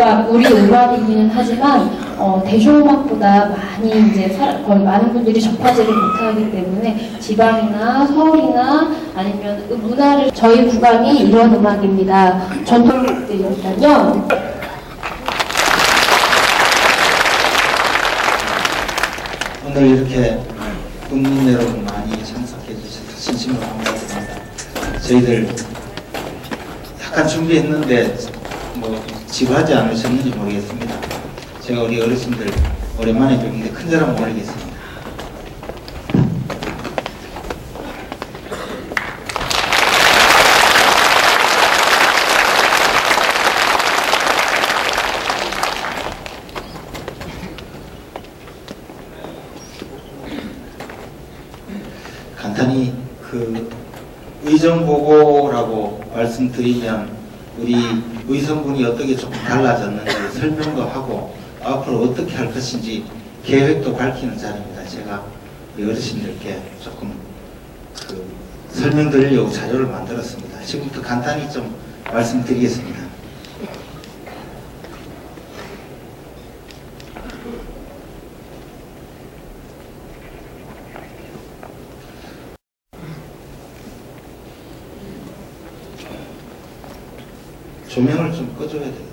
저희가 우리 음악이기는 하지만 대중음악보다 많이 이제 거의 많은 분들이 접하지를 못하기 때문에 지방이나 서울이나 아니면 문화를 저희 구간이 이런 음악입니다. 전통곡들이니까요. 오늘 이렇게 국민 여러분 많이 참석해 주셔서 진심으로 감사드립니다. 저희들 약간 준비했는데 뭐 지루하지 않으셨는지 모르겠습니다. 제가 우리 어르신들 오랜만에 뵙는데 큰절 한번 올리겠습니다. 간단히 그 의정보고라고 말씀드리면 우리 의성군이 어떻게 조금 달라졌는지 설명도 하고 앞으로 어떻게 할 것인지 계획도 밝히는 자리입니다. 제가 우리 어르신들께 조금 그 설명드리려고 자료를 만들었습니다. 지금부터 간단히 좀 말씀드리겠습니다. 조명을 좀 꺼줘야 돼요.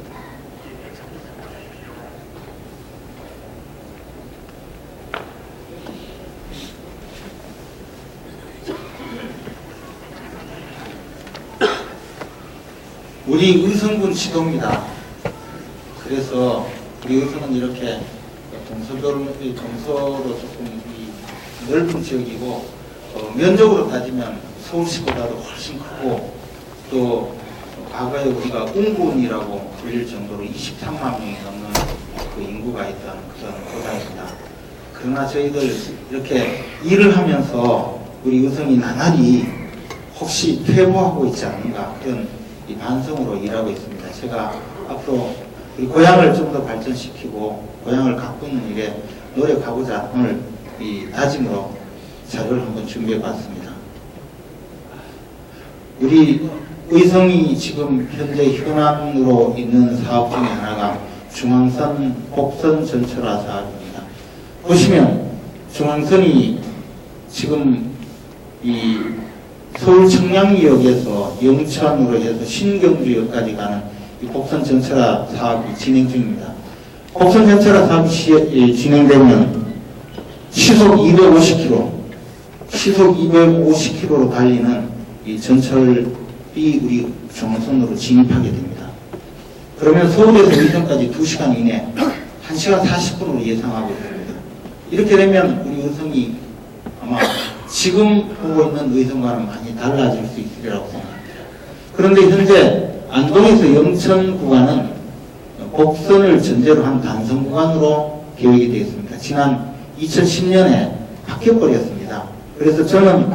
우리 의성군 지도입니다. 그래서 우리 의성은 이렇게 동서로 조금 넓은 지역이고 면적으로 따지면 서울시보다도 훨씬 크고 또 과거에 우리가 웅군이라고 불릴 정도로 23만 명이 넘는 그 인구가 있던 그런 고장입니다. 그러나 저희들 이렇게 일을 하면서 우리 의성이 나날이 혹시 퇴보하고 있지 않는가 그런 이 반성으로 일하고 있습니다. 제가 앞으로 우리 고향을 좀 더 발전시키고 고향을 가꾸는 일에 노력하고자 오늘 이 다짐으로 자료를 한번 준비해 봤습니다. 우리 의성이 지금 현재 현안으로 있는 사업 중에 하나가 중앙선 곡선 전철화 사업입니다. 보시면 중앙선이 지금 이 서울 청량리역에서 영천으로 해서 신경주역까지 가는 이 곡선 전철화 사업이 진행 중입니다. 곡선 전철화 사업이 진행되면 시속 250km, 시속 250km로 달리는 이 전철이 우리 중앙선으로 진입하게 됩니다. 그러면 서울에서 의성까지 2시간 이내 1시간 40분으로 예상하고 있습니다. 이렇게 되면 우리 의성이 아마 지금 보고 있는 의성과는 많이 달라질 수 있으리라고 생각합니다. 그런데 현재 안동에서 영천 구간은 곡선을 전제로 한 단선 구간으로 계획이 되어 있습니다. 지난 2010년에 바뀌어버렸습니다. 그래서 저는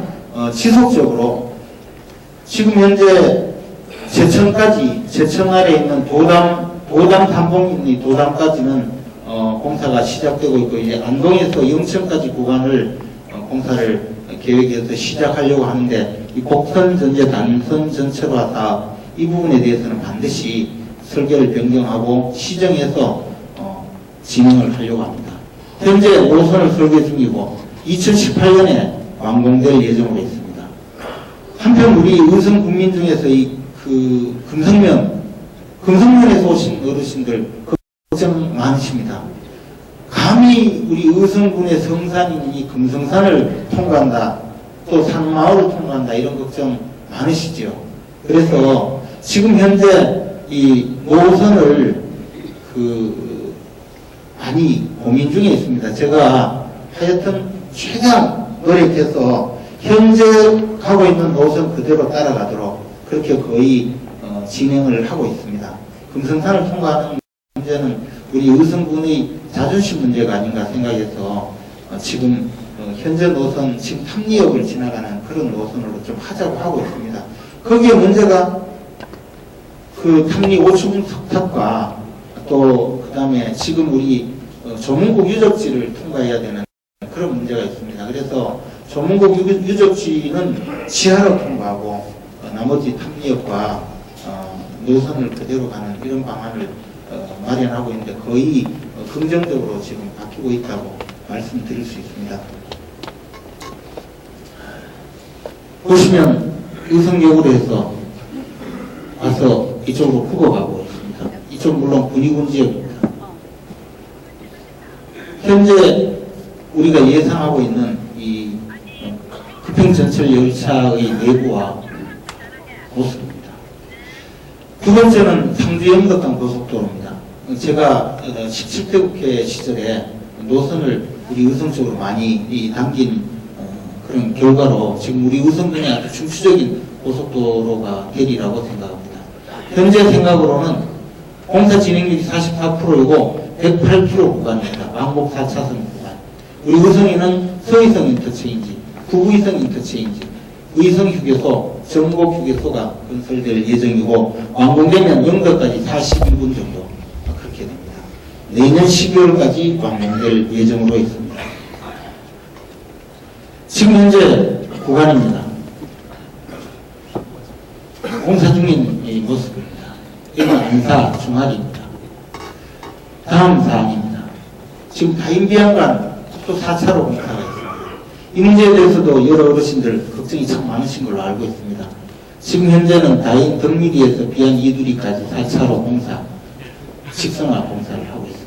지속적으로 지금 현재 제천 아래에 있는 도담 탐봉이 도담까지는 공사가 시작되고 있고 이제 안동에서 영천까지 구간을 공사를 계획해서 시작하려고 하는데 이 곡선 전제 단선 전철화 사업 이 부분에 대해서는 반드시 설계를 변경하고 시정해서 진행을 하려고 합니다. 현재 노선을 설계 중이고 2018년에 완공될 예정으로 있습니다. 한편 우리 의성 국민 중에서 그 금성면에서 오신 어르신들 걱정 많으십니다. 감히 우리 의성군의 성산인 이 금성산을 통과한다, 또 산마을을 통과한다 이런 걱정 많으시죠. 그래서 지금 현재 이 노선을 많이 고민 중에 있습니다. 제가 하여튼 최대한 노력해서 현재 가고 있는 노선 그대로 따라가도록 그렇게 거의 진행을 하고 있습니다. 금성산을 통과하는 문제는 우리 의성군의 자존심 문제가 아닌가 생각해서 지금 현재 노선 지금 탐리역을 지나가는 그런 노선으로 좀 하자고 하고 있습니다. 거기에 문제가 그 탐리 5층 석탑과 또 그 다음에 지금 우리 조문국 유적지를 통과해야 되는 그런 문제가 있습니다. 그래서 조문국 유적지는 지하로 통과하고 나머지 탐리역과 노선을 그대로 가는 이런 방안을 마련하고 있는데 거의 긍정적으로 지금 바뀌고 있다고 말씀드릴 수 있습니다. 보시면 의성역으로 해서 와서 이쪽으로 굽어가고 있습니다. 이쪽 물론 군위군 지역입니다. 현재 우리가 예상하고 있는 이 급행전철 열차의 내부와 모습입니다. 두 번째는 상주 영덕간 고속도로입니다. 제가 17대 국회 시절에 노선을 우리 의성 쪽으로 많이 당긴 그런 결과로 지금 우리 의성군의 아주 중추적인 고속도로가 되리라고 생각합니다. 현재 생각으로는 공사 진행률이 44%이고 108km 구간입니다. 왕복 4차선 구간. 우리 의성에는 서의성 인터체인지, 구의성 인터체인지, 의성 휴게소, 전곡 휴게소가 건설될 예정이고 완공되면 영덕까지 42분 정도 그렇게 됩니다. 내년 12월까지 완공될 예정으로 있습니다. 지금 현재 구간입니다. 공사 중인 이 모습입니다. 이건 안사 중할입니다. 다음 사항입니다. 지금 다인비양간 국도 4차로 공사가 있습니다. 이 문제에 대해서도 여러 어르신들 걱정이 참 많으신 걸로 알고 있습니다. 지금 현재는 다인 덕미리에서 비안 이두리까지 4차로 공사, 직선화 공사를 하고 있습니다.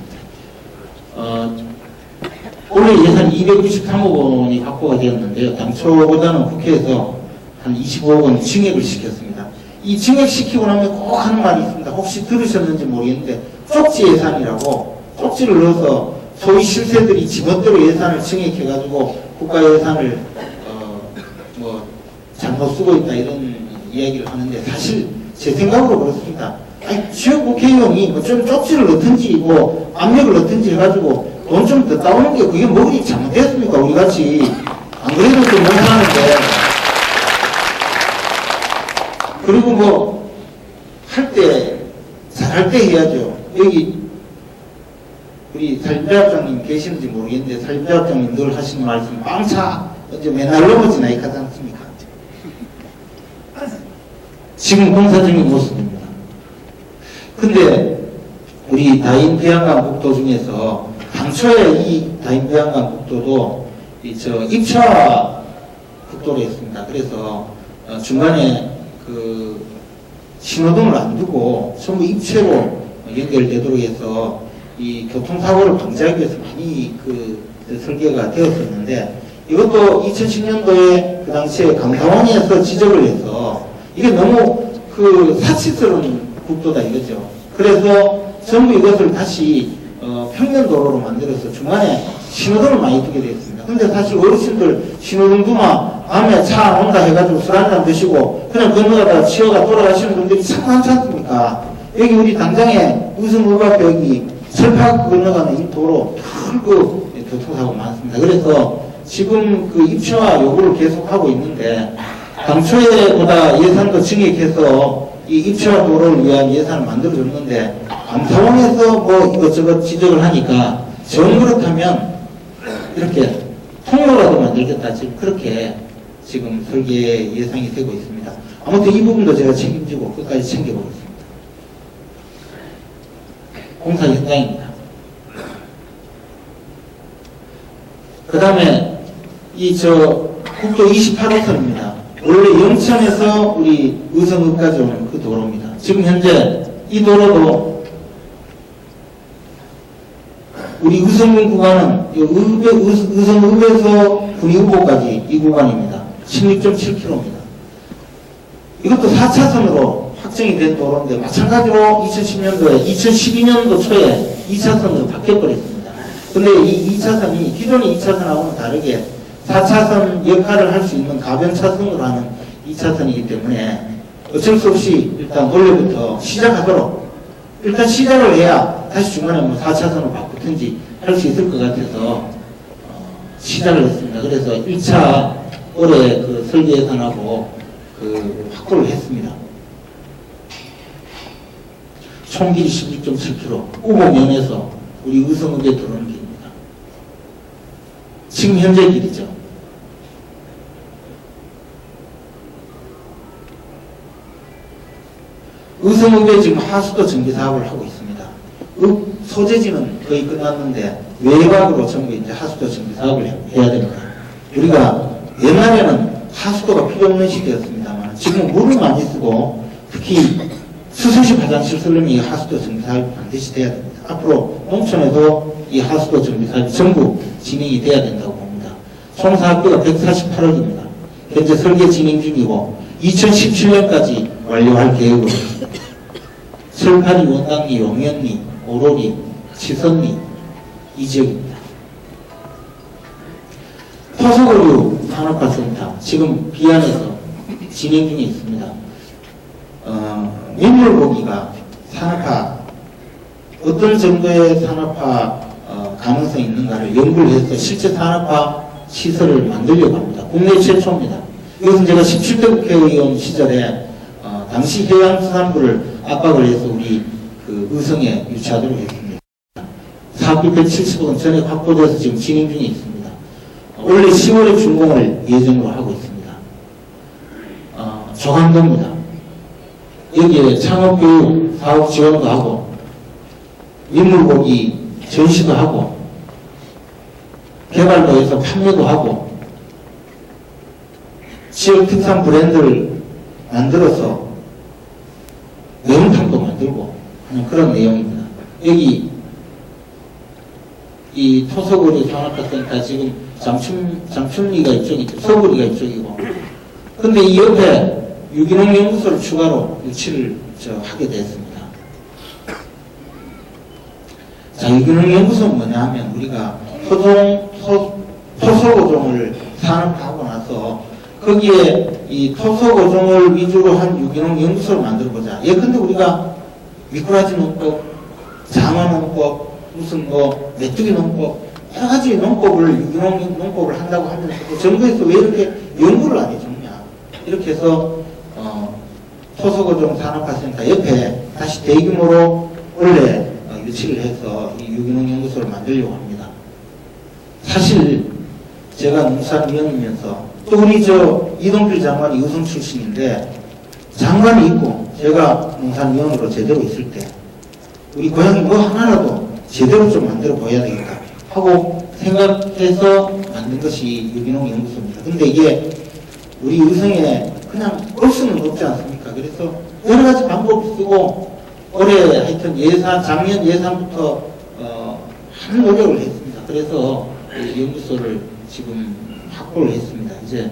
올해 예산 293억 원이 확보가 되었는데요. 당초보다는 국회에서 한 25억 원 증액을 시켰습니다. 이 증액시키고 나면 꼭 하는 말이 있습니다. 혹시 들으셨는지 모르겠는데 쪽지 예산이라고 쪽지를 넣어서 소위 실세들이 지멋대로 예산을 증액해가지고 국가 예산을 잘못 쓰고 있다 이런 이야기를 하는데 사실 제 생각으로 그렇습니다. 아니, 지역 국회의원이 뭐 좀 쪽지를 넣든지 뭐 압력을 넣든지 해가지고 돈 좀 더 따오는 게 그게 뭐가 잘못됐습니까? 우리 같이 안 그래도 좀 못하는데. 그리고 뭐 할 때 잘할 때 해야죠. 여기 우리 사립대학장님 계시는지 모르겠는데 사립대학장님 늘 하시는 말씀 빵차 언제 맨날 넘어지나 이렇게 하지 않습니까? 지금 공사 중인 모습입니다. 근데 우리 다인배양간 국도 중에서 당초에 이 다인배양간 국도도 입차 국도로 했습니다. 그래서 중간에 그 신호등을 안 두고 전부 입체로 연결되도록 해서 이 교통사고를 방지하기 위해서 많이 설계가 되었었는데 이것도 2010년도에 그 당시에 감사원에서 지적을 해서 이게 너무 사치스러운 국도다 이거죠. 그래서 전부 이것을 다시 평면도로로 만들어서 중간에 신호등을 많이 두게 되었습니다. 근데 사실 어르신들 신호등 두마 밤에 차 안 온다 해가지고 술 한잔 드시고 그냥 건너가다가 치어가 돌아가시는 분들이 참 많지 않습니까? 여기 우리 당장에 의성읍 여기 설파 건너가는 이 도로 큰 교통사고 많습니다. 그래서 지금 입체화 요구를 계속하고 있는데 당초에보다 예산도 증액해서 이 입체화 도로를 위한 예산을 만들어줬는데 감사원에서 뭐 이것저것 지적을 하니까 정 그렇다면 이렇게 통로라도 만들겠다 지금 그렇게 지금 설계 예상이 되고 있습니다. 아무튼 이 부분도 제가 책임지고 끝까지 챙겨보겠습니다. 공사 현장입니다. 그 다음에 국도 28호선입니다. 원래 영천에서 우리 의성읍까지 오는 그 도로입니다. 지금 현재 이 도로도 우리 의성군 구간은 의성읍에서 군위후보까지 이 구간입니다. 16.7km입니다. 이것도 4차선으로 확정이 된 도로인데 마찬가지로 2012년도 초에 2차선으로 바뀌어버렸습니다. 근데 이 2차선이 기존의 2차선하고는 다르게 4차선 역할을 할 수 있는 가변차선으로 하는 2차선이기 때문에 어쩔 수 없이 일단 원래부터 시작하도록 일단 시작을 해야 다시 중간에 4차선으로 바꾸든지 할 수 있을 것 같아서 시작을 했습니다. 그래서 1차 올해 설계 예산하고 확보를 했습니다. 총 길이 16.7km, 우봉면에서 우리 의성읍에 들어오는 길입니다. 지금 현재 길이죠. 의성읍에 지금 하수도 전기 사업을 하고 있습니다. 소재지는 거의 끝났는데 외곽으로 전부 이제 하수도 정비 사업을 해야 됩니다. 우리가 옛날에는 하수도가 필요 없는 시대였습니다만 지금은 물을 많이 쓰고 특히 수술식 화장실 쓰려면 이 하수도 정비 사업이 반드시 돼야 됩니다. 앞으로 농촌에도 이 하수도 정비 사업이 전부 진행이 돼야 된다고 봅니다. 총 사업비가 148억입니다. 현재 설계 진행 중이고 2017년까지 완료할 계획으로 설파리, 원당리, 용연리, 오로리, 치선리 이 지역입니다. 토속의류 산업화센터 지금 비안에서 진행 중에 있습니다. 민물고기가 산업화 어떤 정도의 산업화 가능성이 있는가를 연구를 해서 실제 산업화 시설을 만들려고 합니다. 국내 최초입니다. 이것은 제가 17대 국회의원 시절에 당시 해양수산부를 압박을 해서 우리 그 의성에 유치하도록 했습니다. 사업비 170억은 전액 확보돼서 지금 진행 중에 있습니다. 올해 10월에 준공을 예정으로 하고 있습니다. 조감도입니다. 여기에 창업교육 사업 지원도 하고 민물고기 전시도 하고 개발도 해서 판매도 하고 지역 특산 브랜드를 만들어서 매운탕도 만들고 하는 그런 내용입니다. 여기 이 토속의류 산업화센터 지금 장춘리가 이쪽이고 서구리가 이쪽이고 근데 이 옆에 유기농 연구소를 추가로 유치를 하게 됐습니다. 자, 유기농 연구소는 뭐냐 하면 우리가 토속어종을 산업화하고 나서 거기에 이 토속어종을 위주로 한 유기농 연구소를 만들어보자. 예컨대 우리가 미꾸라지 농법, 장어 농법, 무슨 메뚜기 농법, 여러 가지 농법을 유기농 농법을 한다고 하면서 정부에서 왜 이렇게 연구를 안 해주느냐. 이렇게 해서 토속어종 산업화센터 옆에 다시 대규모로 원래 유치를 해서 이 유기농 연구소를 만들려고 합니다. 사실 제가 농산위원이면서 또 우리 이동필 장관이 의성 출신인데 장관이 있고 제가 농산위원으로 제대로 있을 때 우리 고향이 뭐 하나라도 제대로 좀 만들어 보여야 되겠다 하고 생각해서 만든 것이 유기농 연구소입니다. 근데 이게 우리 의성에 그냥 올 수는 없지 않습니까? 그래서 여러 가지 방법을 쓰고 올해 하여튼 작년 예산부터 한 노력을 했습니다. 그래서 연구소를 지금 확보를 했습니다. 이제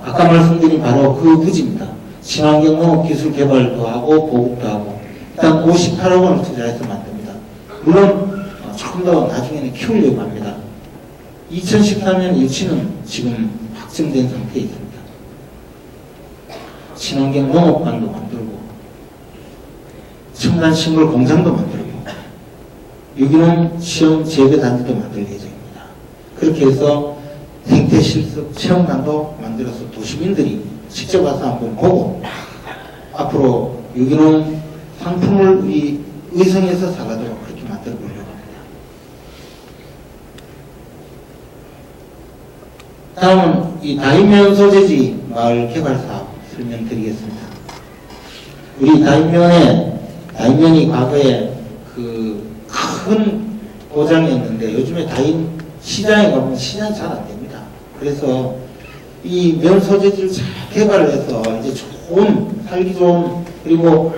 아까 말씀드린 바로 그 부지입니다. 친환경 농업 기술 개발도 하고 보급도 하고 일단 58억 원을 투자해서 만듭니다. 물론 조금 더 나중에는 키우려고 합니다. 2014년 유치는 지금 확정된 상태에 있습니다. 친환경 농업관도 만들고 첨단 식물 공장도 만들고 유기농 시험 재배 단지도 만들 예정입니다. 그렇게 해서 생태 실습 체험관도 만들어서 도시민들이 직접 와서 한번 보고 앞으로 유기농 상품을 우리 의성에서 사가도록 그렇게 만들어 보려고 합니다. 다음은 이 다인면 소재지 마을 개발 사업 설명드리겠습니다. 우리 다인면이 과거에 그 큰 고장이었는데 요즘에 다인 시장에 가면 시장이 잘 안 됩니다. 그래서 이 면 소재지를 잘 개발을 해서 이제 살기 좋은 그리고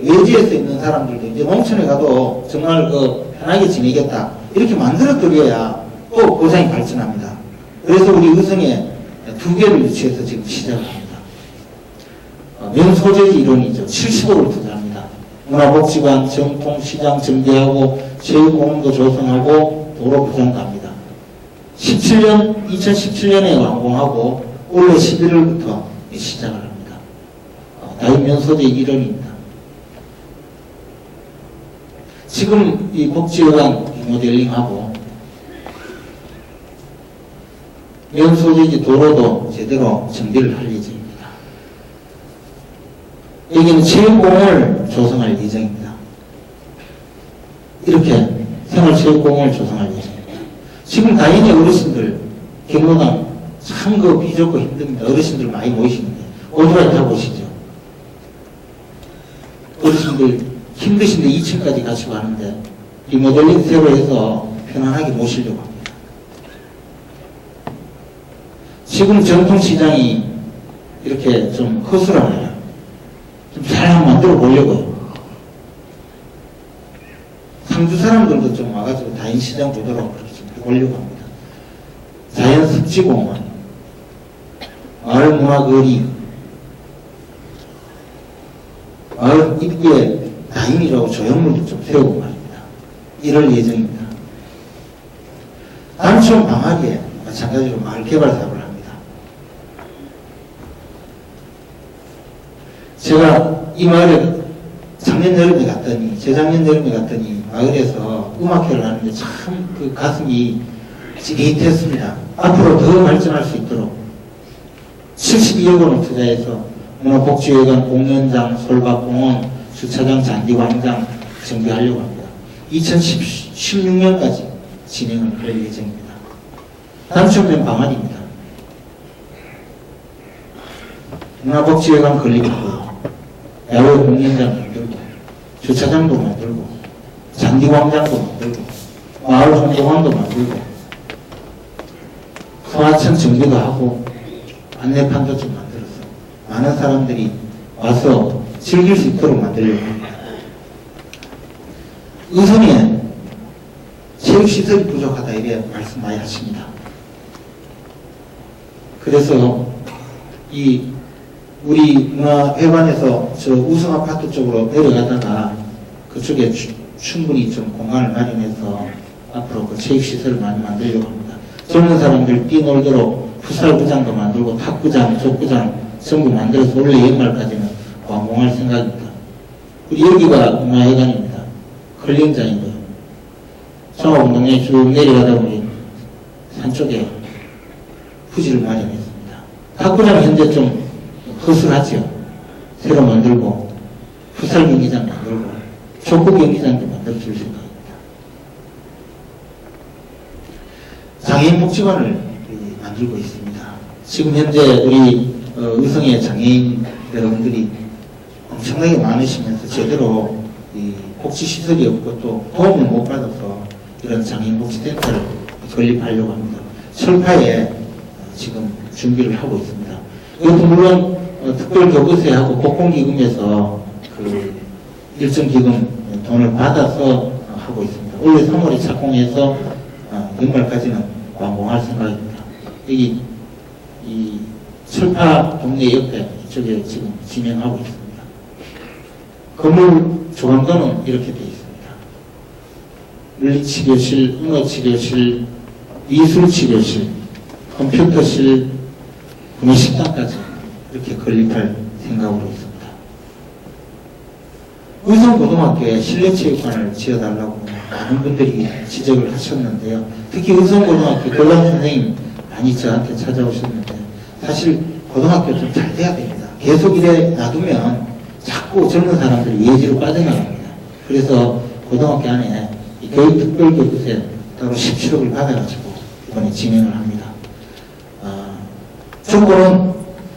외지에서 있는 사람들도 이제 농촌에 가도 정말 편하게 지내겠다 이렇게 만들어 드려야 또 고장이 발전합니다. 그래서 우리 의성에 2개를 유치해서 지금 시작을 합니다. 면 소재지 이론이죠. 70억을 투자합니다. 문화복지관, 정통시장 전개하고 체육공원도 조성하고 도로 부장도 합니다. 2017년에 완공하고 올해 11월부터 시작을 합니다. 다인면 소재 이론입니다. 지금 이 복지여관 리모델링하고 면 소재지 도로도 제대로 정비를 할 예정입니다. 여기는 체육공원을 조성할 예정입니다. 이렇게 생활체육공원을 조성할 예정입니다. 지금 다행히 어르신들 경로당 참 비좁고 힘듭니다. 어르신들 많이 모이시는데 오토바이 타고 오시죠. 어르신들 힘드신데 2층까지 같이 가는데 리모델링 새로 해서 편안하게 모시려고 합니다. 지금 전통시장이 이렇게 좀 허술하네요. 좀 잘 만들어 보려고요. 상주 사람들도 좀 와가지고 다인시장 보도록 그렇게 좀 해보려고 합니다. 자연습지공원, 마을문화거리, 마을 입구에 다인이라고 조형물도 좀 세우고 말입니다. 이럴 예정입니다. 단촌 방학에 마찬가지로 마을 개발 사업을 합니다. 제가 이 마을에 작년 여름에 갔더니, 재작년 여름에 갔더니 마을에서 음악회를 하는데 참 그 가슴이 찌릿했습니다. 앞으로 더 발전할 수 있도록 72억 원을 투자해서 문화복지회관, 공연장, 솔밭공원, 주차장, 잔디광장 정비하려고 합니다. 2016년까지 진행을 할 예정입니다. 단축된 방안입니다. 문화복지회관 건립하고 야외 공연장 만들고 주차장도 만들고 잔디광장도 만들고 마을 홍보관도 만들고 소하천 정비도 하고 안내판도 좀 만들어서 많은 사람들이 와서 즐길 수 있도록 만들려고 합니다. 의성에 체육시설이 부족하다 이래 말씀 많이 하십니다. 그래서 우리 문화회관에서 저 우성아파트 쪽으로 내려가다가 그쪽에 충분히 좀 공간을 마련해서 앞으로 그 체육시설을 많이 만들려고 합니다. 젊은 사람들 뛰놀도록 풋살구장도 만들고 탁구장, 족구장 전부 만들어서 올해 연말까지는 완공할 생각입니다. 우리 여기가 문화회관입니다. 컬링장이고요. 종합운동장에 쭉 내려가다 보니 산쪽에 후지를 마련했습니다. 탁구장 현재 좀 허술하지요. 새로 만들고 풋살 경기장 만들고 족구 경기장도 만들어줄 생각입니다. 장애인 복지관을 만들고 있습니다. 지금 현재 우리 의성의 장애인 여러분들이 엄청나게 많으시면서 제대로 이 복지시설이 없고 또 도움을 못 받아서 이런 장애인 복지센터를 건립하려고 합니다. 철파에 지금 준비를 하고 있습니다. 이것도 물론 특별교부세하고 복권기금에서 그 일정 기금 돈을 받아서 하고 있습니다. 올해 3월에 착공해서 연말까지는 완공할 생각입니다. 여기 이 철파 동네 옆에 이쪽에 지금 진행하고 있습니다. 건물 조감도는 이렇게 되어 있습니다. 물리치료실, 응어치료실, 미술치료실, 컴퓨터실, 구내식당까지 이렇게 건립할 생각으로 있습니다. 의성고등학교에 실내체육관을 지어달라고 많은 분들이 지적을 하셨는데요. 특히 의성고등학교 교장 선생님 많이 저한테 찾아오셨는데 사실 고등학교 좀 잘 돼야 됩니다. 계속 이래 놔두면 자꾸 젊은 사람들이 예지로 빠져나갑니다. 그래서 고등학교 안에 이 교육특별교부세 따로 17억을 받아가지고 이번에 진행을 합니다. 정부는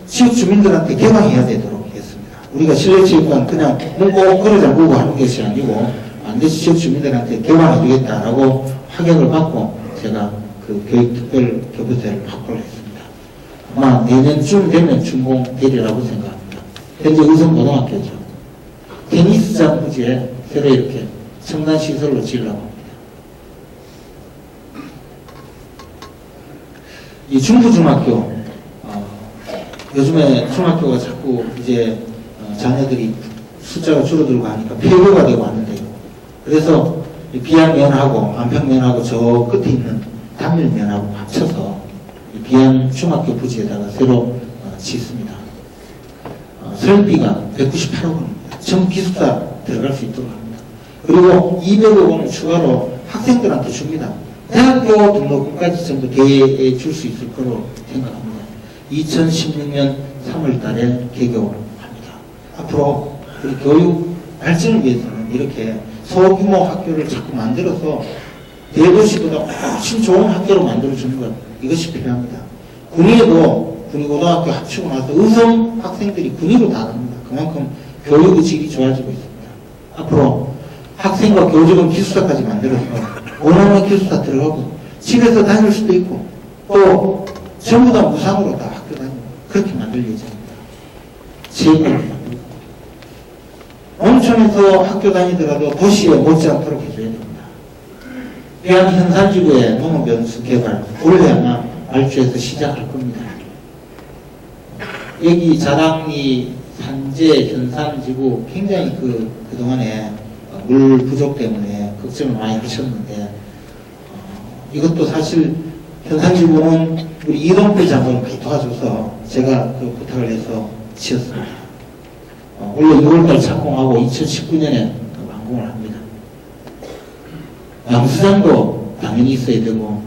지역 주민들한테 개방해야 되도록 했습니다. 우리가 실내체육관 그냥 문고 걸어 잠그고 하는 것이 아니고 반드시 지역 주민들한테 개방해주겠다라고 확약을 받고 제가 그 교육특별교부세를 확보를 했습니다. 아마 내년쯤 되면 준공되리라고 생각합니다. 현재 의성고등학교죠. 테니스장 부지에 새로 이렇게 첨단시설로 지으려고 합니다. 이 중부중학교, 요즘에 중학교가 자꾸 이제 자녀들이 숫자가 줄어들고 하니까 폐교가 되고 하는데요. 그래서 비양면하고 안평면하고 저 끝에 있는 단밀면하고 합쳐서 비양 중학교 부지에다가 새로 짓습니다. 설비가 198억 원입니다. 전 기숙사 들어갈 수 있도록 합니다. 그리고 200억 원을 추가로 학생들한테 줍니다. 대학교 등록금까지 전부 대줄 수 있을 거로 생각합니다. 2016년 3월 달에 개교합니다. 앞으로 우리 교육 발전을 위해서는 이렇게 소규모 학교를 자꾸 만들어서 대도시보다 훨씬 좋은 학교로 만들어주는 것, 이것이 필요합니다. 군위에도 군위고등학교 합치고 나서 의성 학생들이 군위로 다 갑니다. 그만큼 교육의 질이 좋아지고 있습니다. 앞으로 학생과 교직원 기숙사까지 만들어서 원하는 기숙사 들어가고 집에서 다닐 수도 있고 또 전부 다 무상으로 다 학교 다니고 그렇게 만들 예정입니다. 지역으로 만들고 농촌에서 학교 다니더라도 도시에 못지않도록 해줘야 됩니다. 대한 현산지구의 농업연수 개발 올해 아마 말주에서 시작할 겁니다. 여기 자랑리 산재 현산지구 굉장히 그동안에 물 부족 때문에 걱정을 많이 하셨는데 이것도 사실 현산지구는 우리 이동표 장관이 많이 도와줘서 제가 그 부탁을 해서 지었습니다. 원래 6월달 착공하고 2019년에 완공을 합니다. 양수장도 당연히 있어야 되고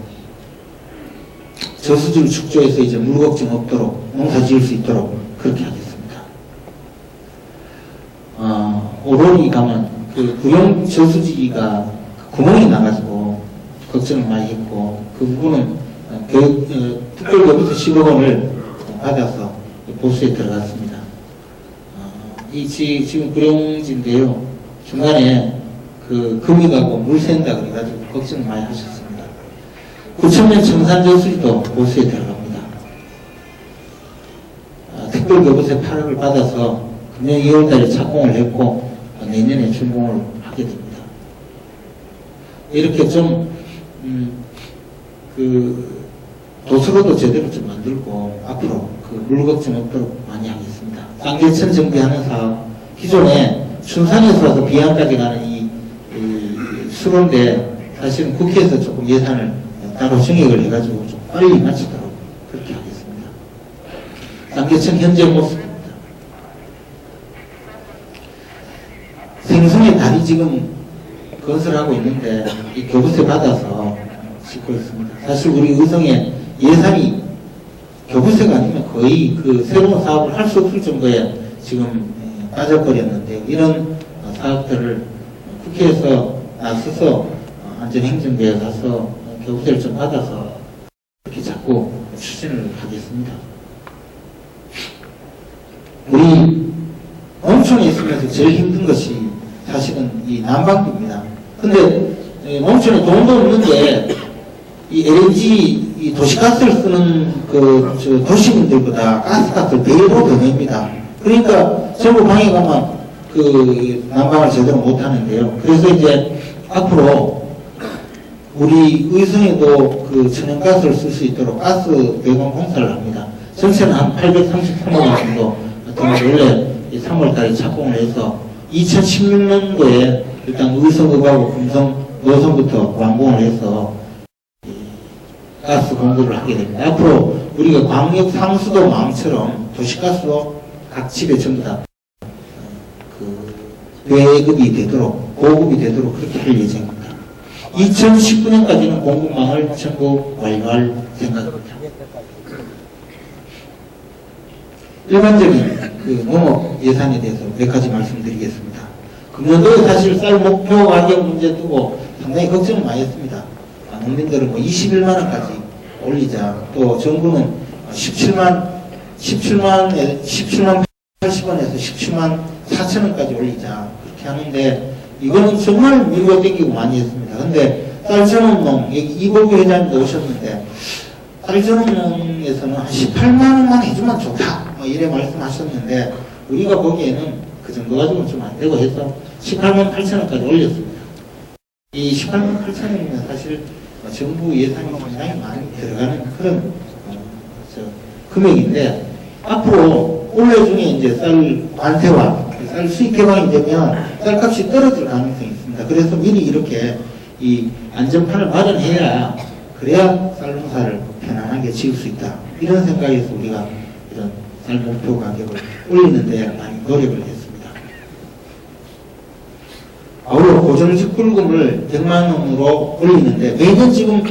저수지를 축조해서 이제 물 걱정 없도록 농사 지을 수 있도록 그렇게 하겠습니다. 오로리 가면 그 구룡 저수지가 구멍이 나가지고 걱정을 많이 했고 그 부분은 특별교부서 10억 원을 받아서 보수에 들어갔습니다. 지금 구룡지인데요. 중간에 그 금이 가고 물 샌다 그래가지고 걱정을 많이 하셨습니다. 9천년 청산저수지도 보수에 들어갑니다. 특별교부세 8억을 받아서 금년 2월달에 착공을 했고 내년에 준공을 하게 됩니다. 이렇게 좀 도서로도 제대로 좀 만들고 앞으로 그 물 걱정 없도록 많이 하겠습니다. 쌍계천 정비하는 사업 기존에 춘산에서 와서 비양까지 가는 이 수로인데 사실은 국회에서 조금 예산을 따로 증액을 해가지고 좀 빨리 마치도록 그렇게 하겠습니다. 쌍계천 현재 모습입니다. 생성의 다리 지금 건설하고 있는데 이 교부세 받아서 짓고 있습니다. 사실 우리 의성에 예산이 교부세가 아니면 거의 그 새로운 사업을 할 수 없을 정도에 지금 빠져버렸는데 이런 사업들을 국회에서 나서서 안전행정부에 가서 교부세를 좀 받아서 이렇게 자꾸 추진을 하겠습니다. 우리 농촌에 있으면서 제일 힘든 것이 사실은 이 난방비입니다. 근데 농촌에 돈도 없는데 이 LNG 이 도시가스를 쓰는 도시민들보다 가스값을 4배 더 냅니다. 그러니까 전부 방에 가면 그 난방을 제대로 못 하는데요. 그래서 이제 앞으로 우리 의성에도 그 천연가스를 쓸 수 있도록 가스 배관 공사를 합니다. 전체는 한 833억 원 정도 원래 3월 달에 착공을 해서 2016년도에 일단 의성읍하고 금성 노선부터 완공을 해서 가스 공급을 하게 됩니다. 앞으로 우리가 광역 상수도 마음처럼 도시가스도 각 집에 전부 다 배급이 되도록 보급이 되도록 그렇게 할 예정입니다. 2019년까지는 공급망을 전부 완료할 생각입니다. 일반적인 그 농업 예산에 대해서 몇 가지 말씀드리겠습니다. 금년도에 사실 쌀 목표 가격 문제 두고 상당히 걱정을 많이 했습니다. 농민들은 뭐 21만 원까지 올리자. 또 정부는 17만 80원에서 17만 4천 원까지 올리자. 그렇게 하는데 이거는 정말 밀고 땡기고 많이 했습니다. 근데 쌀전업농 여기 이보규 회장님도 오셨는데 쌀전업농에서는 한 18만 원만 해주면 좋다. 뭐 이래 말씀하셨는데 우리가 보기에는 그 정도 가지고는 좀 안 되고 해서 18만 8천 원까지 올렸습니다. 이 18만 8천 원이면 사실 정부 예산이 굉장히 많이 들어가는 그런 금액인데 앞으로 올해 중에 이제 쌀 관세와 쌀 수입 개방이 되면 쌀값이 떨어질 가능성이 있습니다. 그래서 미리 이렇게 이 안전판을 마련해야 그래야 쌀 농사를 편안하게 지을 수 있다. 이런 생각에서 우리가 이런 쌀 목표 가격을 올리는 데 많이 노력을 했습니다. 아울러 고정직불금을 100만 원으로 올리는데 매년 지금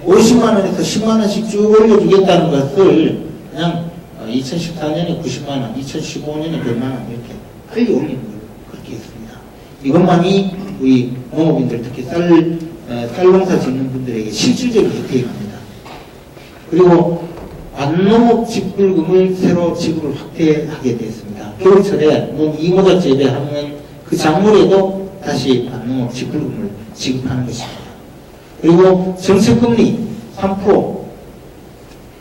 50만 원에서 10만 원씩 쭉 올려주겠다는 것을 그냥 2014년에 90만 원, 2015년에 100만 원 이렇게 빨리 올리는 걸 그렇게 했습니다. 이것만이 우리 농업인들 특히 쌀 농사 짓는 분들에게 실질적인 혜택이 갑니다. 그리고 안농업 직불금을 새로 지급을 확대하게 됐습니다. 겨울철에 이모작 재배하면 그 작물에도 다시 반농업 직불금을 지급하는 것입니다. 그리고 정책금리 3%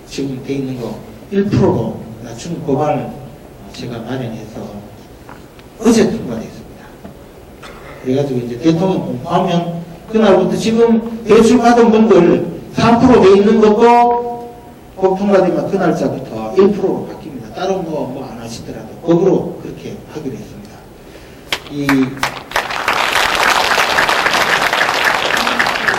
지금 돼 있는 거 1%로 낮추는 법안을 제가 마련해서 어제 통과됐습니다. 그래가지고 이제 대통령 공포하면 그날부터 지금 대출 받은 분들 3% 돼 있는 것도 법 통과되면 그 날짜부터 1%로 바뀝니다. 다른 거 뭐 안 하시더라도 법으로 그렇게 하기로 했습니다.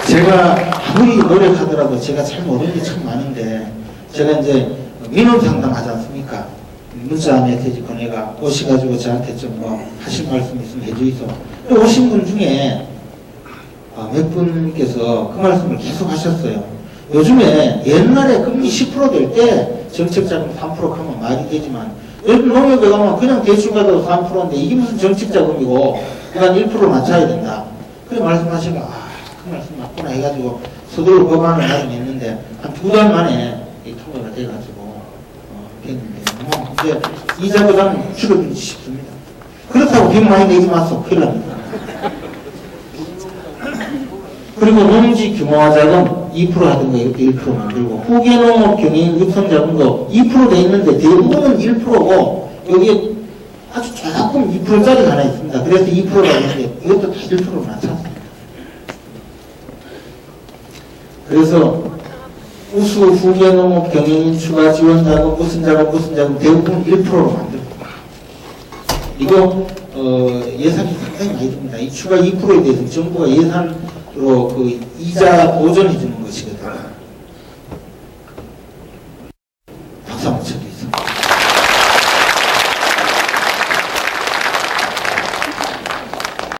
제가 아무리 노력하더라도 제가 잘 모르는 게 참 많은데 제가 이제 민원 상담하지 않습니까? 문자 메시지 보내가 오셔가지고 저한테 좀 뭐 하실 말씀 있으면 해주이소. 오신 분 중에 몇 분께서 그 말씀을 계속 하셨어요. 요즘에 옛날에 금리 10% 될 때 정책자금 3% 하면 말이 되지만 요즘 농협에 가면 그냥 대출 받아도 3%인데 이게 무슨 정책자금이고 그간 1% 낮춰야 된다. 그래 말씀하시고 그 말씀 맞구나 해가지고 서둘러 법안을 마련했는데 한 2달 만에 통과가 돼가지고 했는데 뭐 이제 이자 부담은 줄어들지 싶습니다. 그렇다고 빚 많이 내지 마소. 큰일 납니다. 그리고 농지 규모화 자금 2% 하던가 이것도 1% 만들고 후계농업 경영 육성 자금도 2% 돼 있는데 대부분은 1%고 여기에 아주 조금 2%짜리가 하나 있습니다. 그래서 2%라고 하는데 이것도 다 1%로 맞췄습니다. 그래서 우수 후계농업 경영인 추가 지원 자금 무슨 자금 대부분 1%로 만듭니다. 이거 예산이 상당히 많이 듭니다. 이 추가 2%에 대해서 정부가 예산으로 그 이자 보전해 주는 것이거든요.